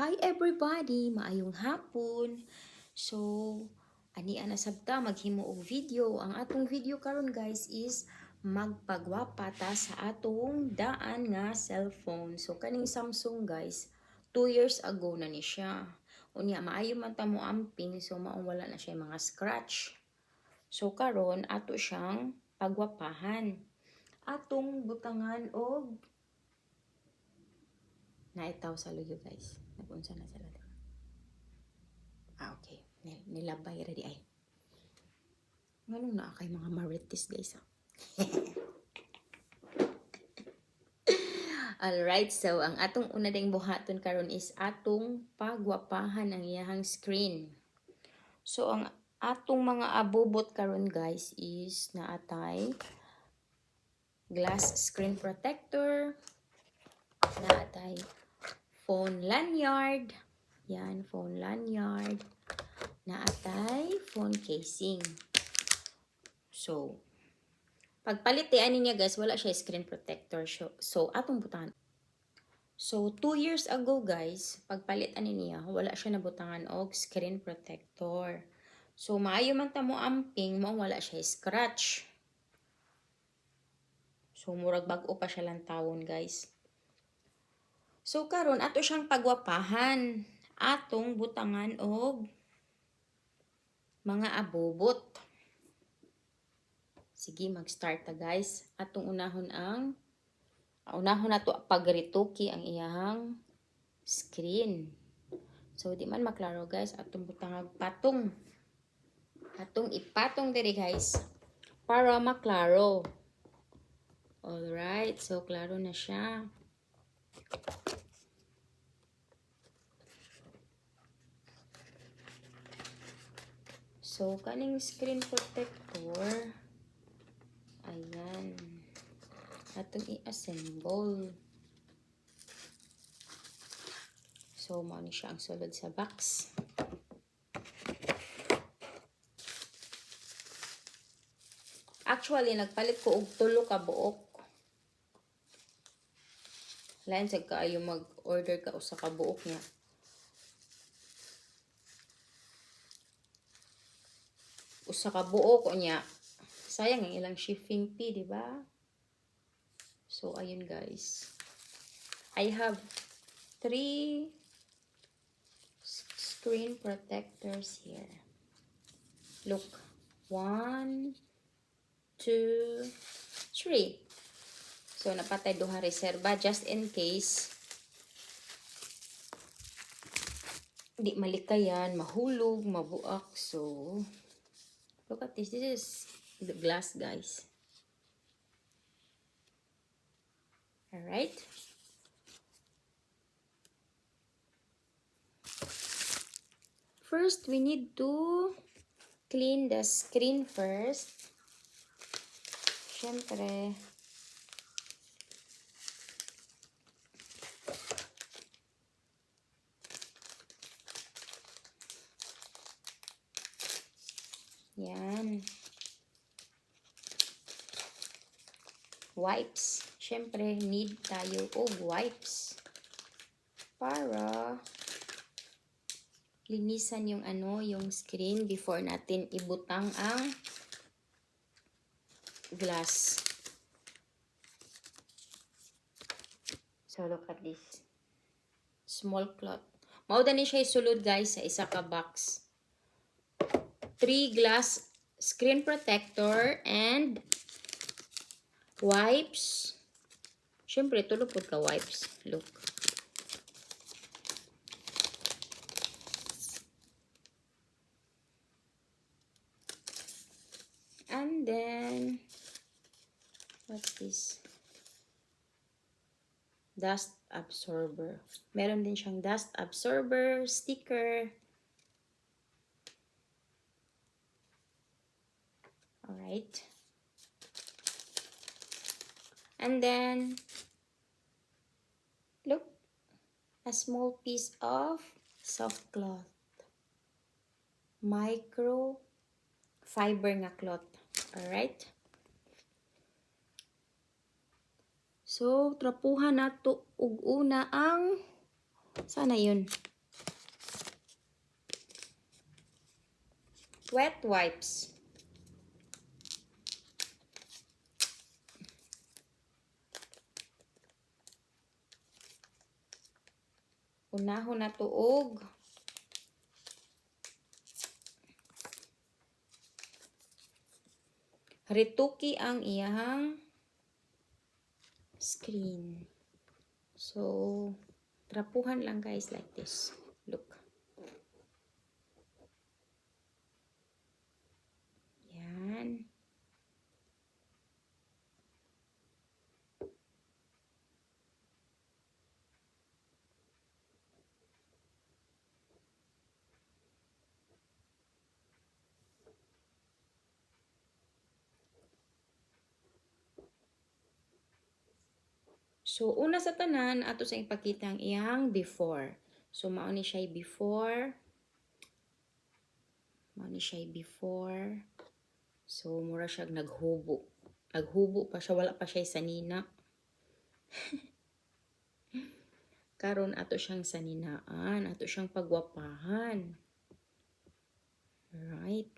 Hi everybody, maayong hapon. So, ani ana sabta maghimo og video. Ang atong video karon guys is magpagwapa ta sa atong daan nga cellphone. So kaning Samsung guys, 2 years ago na ni siya. Unya maayo man ta mo amping, so maong wala na siya mga scratch. So karon ato siyang pagwapahan. Atong butangan og naitaw sa luyo guys. Nagunsa na sila. Okay. Nilabay ready ay. Ganun na kay mga marites guys. Alright, so ang atong una ding buhaton karon is atong pagwapahan ang iyahang screen. So ang atong mga abubot karon guys is naatay glass screen protector, naatay phone lanyard, yan phone lanyard, naatay phone casing. So, pagpalit ani niya guys, wala siya screen protector. So atong butangan. So, 2 years ago guys, pagpalit ani niya, wala siya nabutangan og screen protector. So, maayo man ta mo amping, mao wala siya scratch. So, murag bag-o pa siya lang tawon guys. So, karon ato siyang pagwapahan. Atong butangan og mga abobot. Sige, mag-start ta guys. Atong unahon nato pagrituki ang iyahang screen. So, di man maklaro guys. Atong butangag patong. Atong ipatong diri guys. Para maklaro. Alright. So, klaro na siya. So, kaning screen protector. Ayan. Atong i-assemble. So, mao ni siya ang sulod sa box. Actually, nagpalit ko og 3 ka buok. Lain sa kaayo mag-order ka usa ka buok niya. Usa ka buok niya. Sayang ang ilang shipping fee, di ba? So, ayun guys. I have 3 screen protectors here. Look. 1, 2, 3. So, napatay duha reserva just in case di malikayan, mahulog, mabuak. So, look at this. This is the glass, guys. Alright. First, we need to clean the screen first. Siyempre, yan. Wipes. Siyempre, need tayo og wipes. Para linisan yung yung screen before natin ibutang ang glass. So, look at this. Small cloth. Mauda ni siya isulod guys sa isa ka box. 3 glass screen protector and wipes. Siyempre, tulog po ka wipes. Look. And then, what's this? Dust absorber. Meron din siyang dust absorber sticker. Alright. And then, look, a small piece of soft cloth. Micro fiber nga cloth. Alright. So, trapuhan nato og una ang Sana yun. Wet wipes. Unahon na tuog. Rituki ang iyang screen. So, trapuhan lang guys like this. Look. Yan. So, una sa tanan, ato sa ipakita ang iyang before. So, mauni siya before. Mauni siya before. So, mura siya naghubo. Naghubo pa siya, wala pa siya sanina. Karon ato siyang saninaan, ato siyang pagwapahan. Right?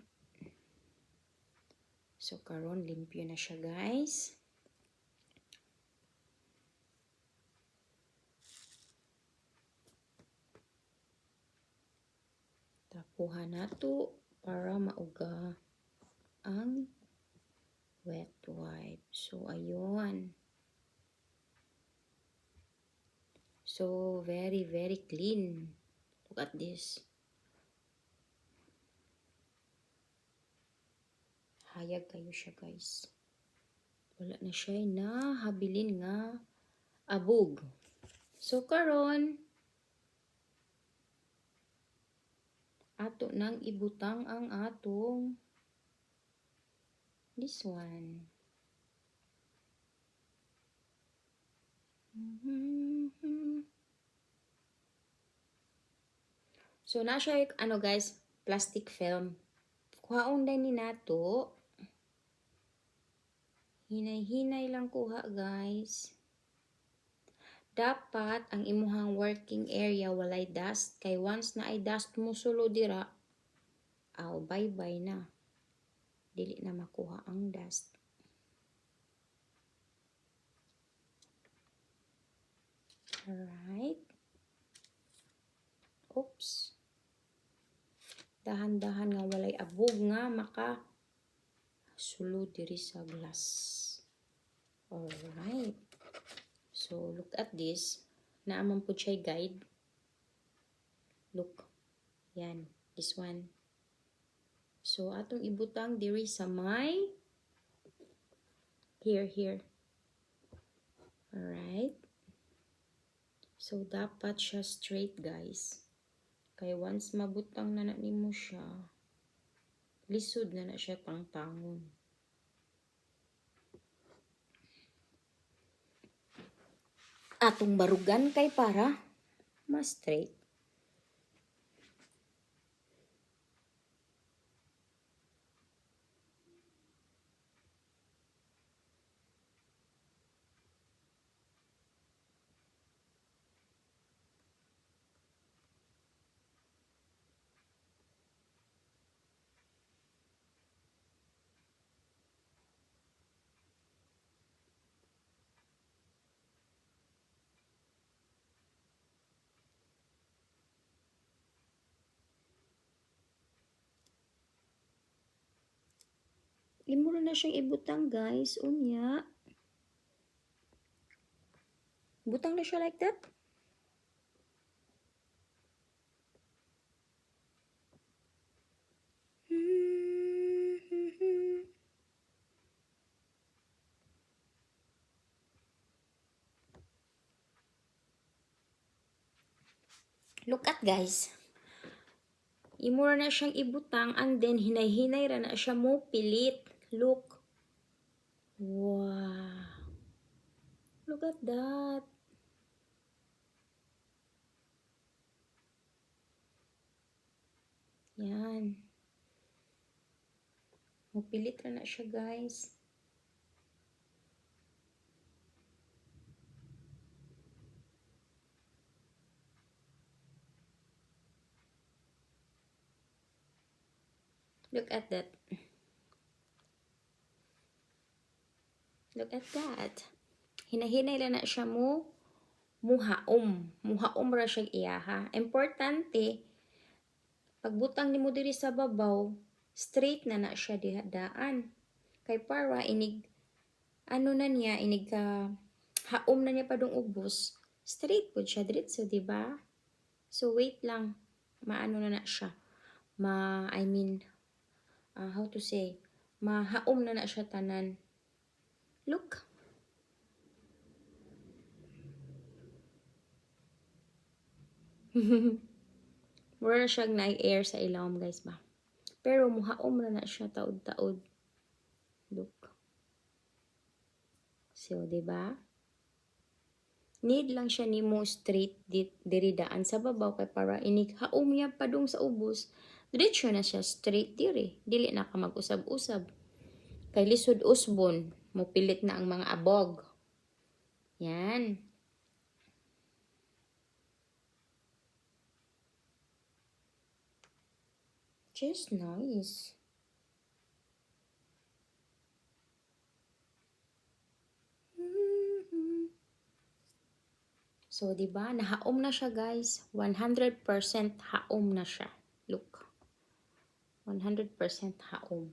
So, karon limpyo na siya guys. Tapuhan nato para mauga ang wet wipe. So, ayun. So, very, very clean. Look at this. Hayag kayo siya, guys. Wala na siya na habilin nga abog. So, karon ato nang ibutang ang atong this one. So, na siya ano guys, plastic film. Kuhaon din ni nato. Hinay-hinay lang kuha guys. Dapat ang imuhang working area walay dust. Kay once na ay dust mo sulo dira, bye-bye na. Dili na makuha ang dust. Alright. Oops. Dahan-dahan nga walay abog nga maka sulod diri sa glass. Alright. So, look at this. Naaman po siya guide. Look. Yan. This one. So, atong ibutang diri sa may here. Alright. So, dapat siya straight guys. Kaya once mabutang na nimo siya, lisod na siya tangtangon. Atong barugan kay para mas straight. Imo na siyang ibutang guys, unya. Butang na siya like that. Look at guys. Imo na siyang ibutang and then hinay-hinay ra na siya mo pilit. Look. Wow. Look at that. Yan. Mupilit ra na siya guys. Look at that. Look at that. Hinahinay lang na siya muhaom. Muhaom ra siya iyaha. Importante, pagbutang nimo diri sa babaw, straight na siya daan. Kay para inig, inig ka, haom na niya padung ubos, straight po siya diretso, di ba? So, wait lang. Maano na siya. How to say, mahaom na siya tanan. Look. Mura na siyang na-air sa ilawom, guys ba? Pero muhaom na siya taod-taod. Look. So, di ba? Need lang siya nimo straight diri daan sa babaw kay para inig haom niya padung sa ubos. Diretso na siya straight diri. Dili na ka mag-usab-usab. Kay lisod usbon, mupilit na ang mga abog. Yan. Just nice. So, di ba? Nahaom na siya, guys. 100% haom na siya. Look. 100% haom.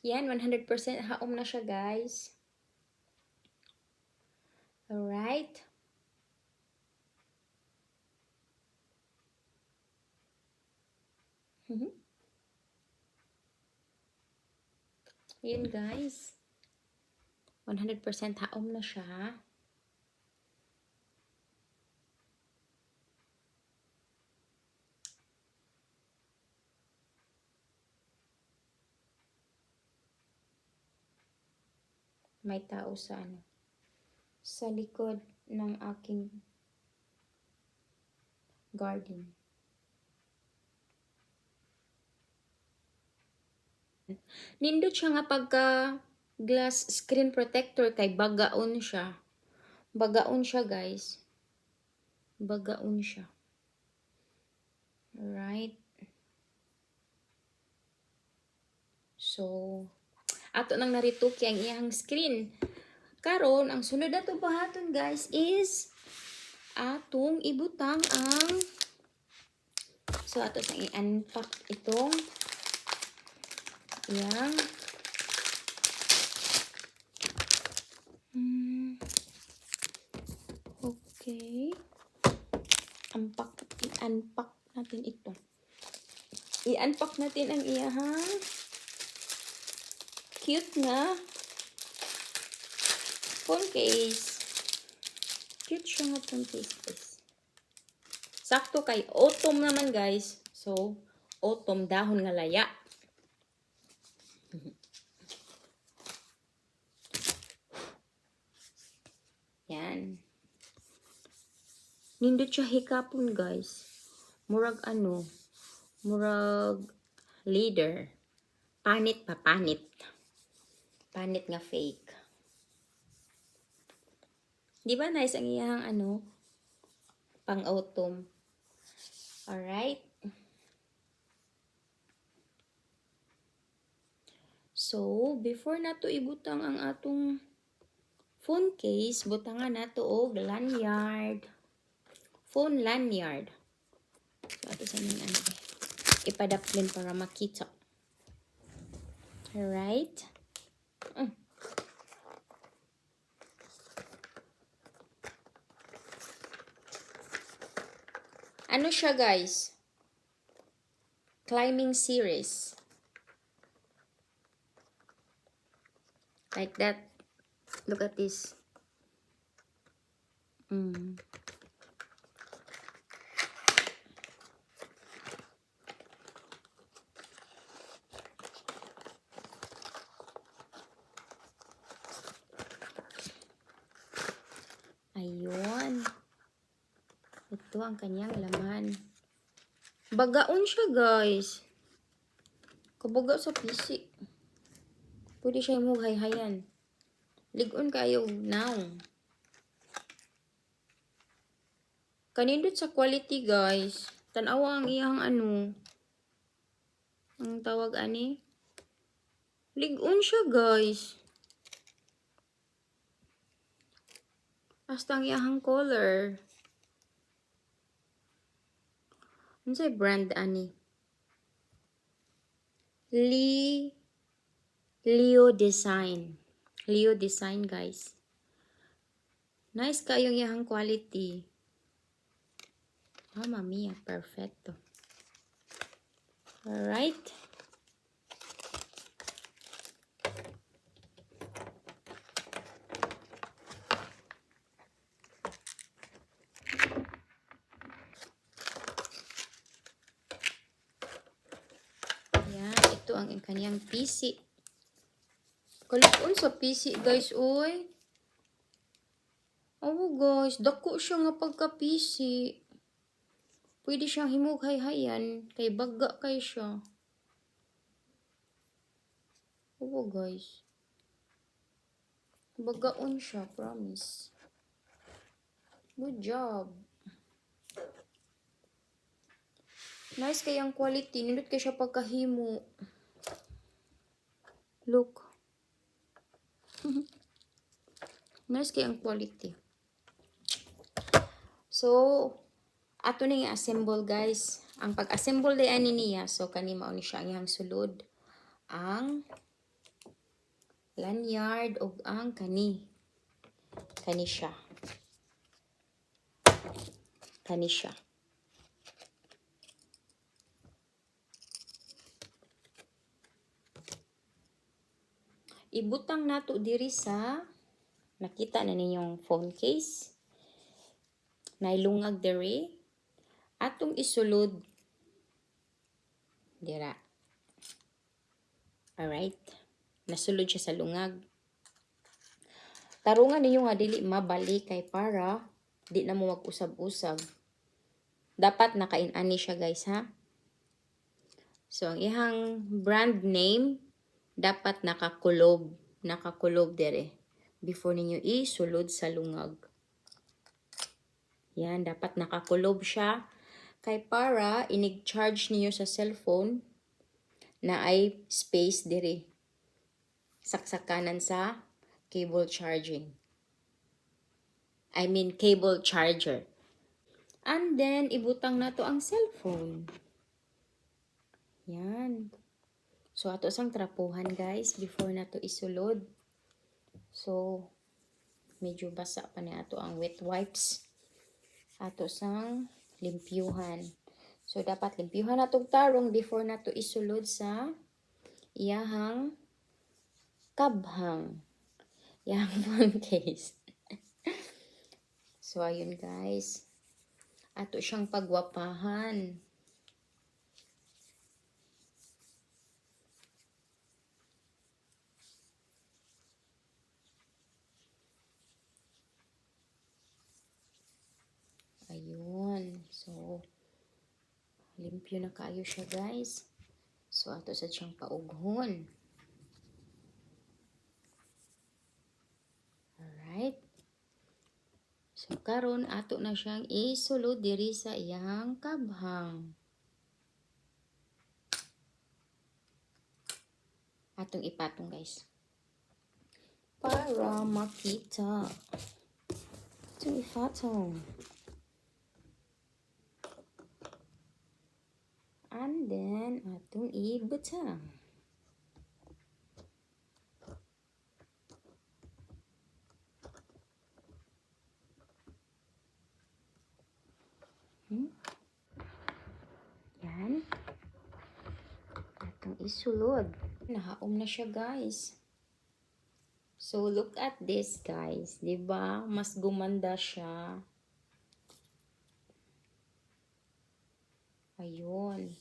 Yan, 100% haom na siya, guys. Alright. Yun, guys. 100% haom na siya. May tao sa sa likod ng aking garden. Nindot siya nga pagka glass screen protector kay bagaon siya. Bagaon siya, guys. Bagaon siya. Alright. So, ato nang narituki ang iyang screen. Karon, ang sunod na to buhaton, guys, is atong ibutang ang ato sang i-unpack itong iyang okay. I-unpack natin ito. I-unpack natin ang iyang cute nga phone case. Cute siya nga phone case, guys. Sakto kay autumn naman, guys. So, autumn dahon nga laya. Yan. Nindot siya hikapon, guys. Murag murag leader. Panit pa, panit. Panit nga fake. Di ba nice ang iyang pang autumn? Alright. So, before nato ibutang ang atong phone case, butangan nato og lanyard. Phone lanyard. So, ato sa mga ipadaplin para makita. Alright. Ano siya, guys? Climbing series. Like that. Look at this. Ayun. Ito ang kanyang laman. Bagaon siya, guys. Kabaga sa PC. Pwede siya yung hayhayan. Ligon kayo now. Kanindot sa quality, guys. Tanawa ang iyang ano. Ang tawag ani. Ligon siya, guys. Hasta ang iyang color. Ano sa'y brand ani? Leo Design. Leo Design, guys. Nice kayong iyang quality. Mamma mia, perfecto. Alright. Yan, ito ang kanyang PC. Kalipon sa PC, guys, oy. Oh, guys, dako siya nga pagka-PC. Pwede siyang himughay-hayan, kay baga kay siya. Oh, guys. Bagaon siya, promise. Good job. Nice kayang quality. Nindot kay siya pagkahimo. Look. Nice kayang quality. So, ato na yung assemble, guys. Ang pag-assemble di ani niya. So, kani mao ni siya ang iyang sulod. Ang lanyard o ang kani. Kani siya. Kani siya. Ibutang nato diri sa nakita na ninyong phone case. Nailungag diri. Atong isulod dira. Alright. Nasulod siya sa lungag. Tarungan ninyo nga dili mabalik kay para di na mo mag-usab-usab. Dapat nakain-ani siya, guys, ha? So, ang ihang brand name dapat nakakulob. Nakakulob dere. Before ninyo isulod sa lungag. Yan, dapat nakakulob siya. Kay para inig-charge niyo sa cellphone na ay space diri. Saksakanan sa cable charging. I mean cable charger. And then ibutang nato ang cellphone. Yan. So ato sang trapuhan, guys, before nato isulod. So medyo basa pa ni ato ang wet wipes. Ato sang limpyuhan. So, dapat limpyuhan natong tarong before nato isulod sa iyahang kabhang. Iyahang phone case. So, ayun, guys. Ato siyang pagwapahan. Ayun. So, limpyo na kayo siya, guys. So, ato sa siyang paughon. Alright. So, karon ato na siyang isulod diri sa iyang kabhang. Atong ipatong, guys. Para makita. Atong ipatong. And then, atong ibutang. Yan. Atong isulod. Nahaom na siya, guys. So, look at this, guys. Diba? Mas gumanda siya. Ayun.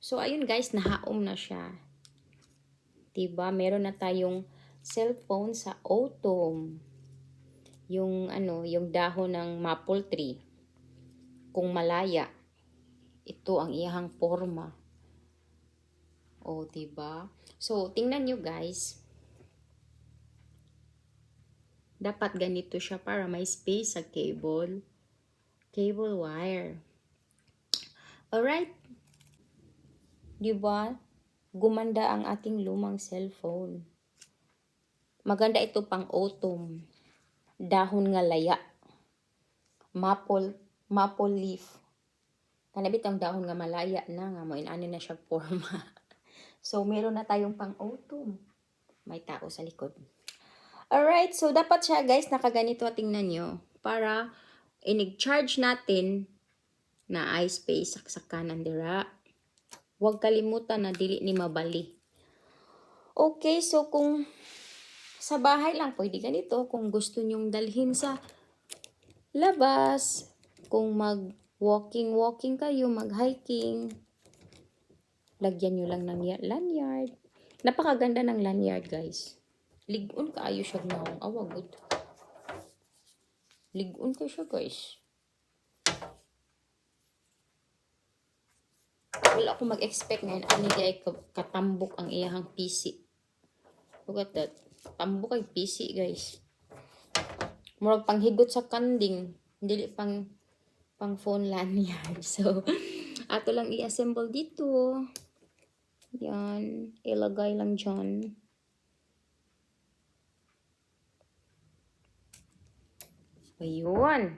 So, ayun, guys. Nahaom na siya. Diba? Meron na tayong cellphone sa autumn. Yung, yung dahon ng maple tree. Kung malaya. ito ang iyahang forma. O, diba? So, tingnan nyo guys. Dapat ganito siya para may space sa cable. Cable wire. Alright. Diba? Gumanda ang ating lumang cellphone. Maganda ito pang autumn. Dahon nga laya. Maple leaf. Kanabit ang dahon nga malaya na nga mo inani na siya forma. So meron na tayong pang autumn. May tao sa likod. Alright, so dapat siya guys nakaganito, tingnan nyo. Para inig-charge natin na eye space sa kanan dira. Huwag kalimutan na dili ni mabali. Okay, so kung sa bahay lang pwede ganito. Kung gusto nyong dalhin sa labas, kung mag-walking kayo, mag-hiking, lagyan nyo lang ng lanyard. Napakaganda ng lanyard, guys. Ligon kaayo siya nawang awagod. Ligon kayo siya, guys. Wala ako mag-expect ngayon. Ano di katambok ang iyahang PC. Look at that. Tambok ay PC, guys. Murag panghigot sa kanding. Dili pang phone lanyard. So, ato lang i-assemble dito. Yan. Ilagay lang dyan. Ayun.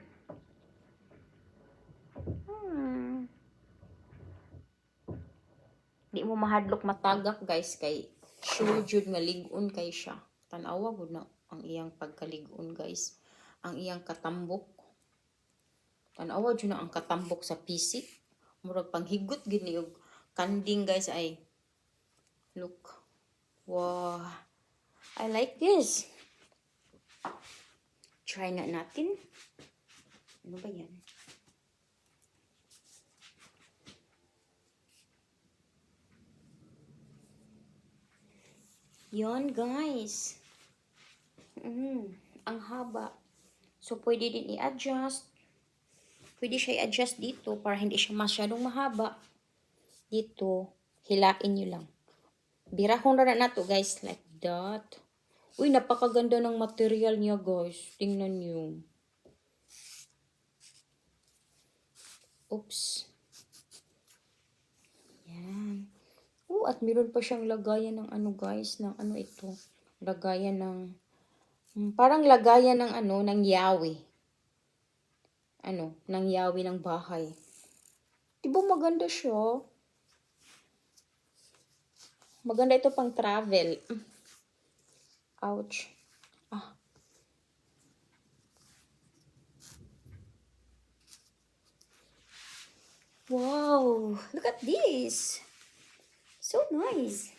Di mo mahadlok matagak, guys. Kay sure jud nga ligon kay siya. Tanawa gud na ang iyang pagkaligon, guys. Ang iyang katambok. Tanawa jud na ang katambok sa PC. Murag panghigot gini og kanding, guys, ay look. Wow. I like this. Try nga natin. Ano ba yan? Yon, guys. Ang haba. So, pwede din i-adjust. Pwede siya i-adjust dito para hindi siya masyadong mahaba. Dito, hilain nyo lang. Birahon na to, guys. Like that. Uy, napakaganda ng material niya, guys. Tingnan nyo. Oops. Yan. At meron pa siyang lagayan ng ano, guys. Ng ano ito. Lagayan ng parang lagayan ng ano, ng yawi. Ng yawi ng bahay. Diba maganda siya? Maganda ito pang travel. Ouch. Wow! Look at this! So nice!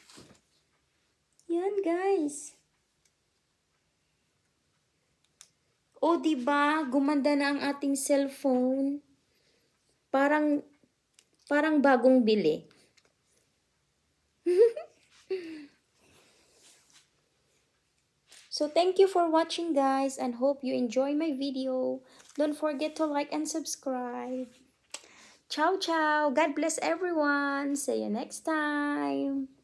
Yan, guys. O, diba? Gumanda na ang ating cellphone. Parang bagong bili. So, thank you for watching, guys, and hope you enjoy my video. Don't forget to like and subscribe. Ciao, ciao. God bless everyone. See you next time.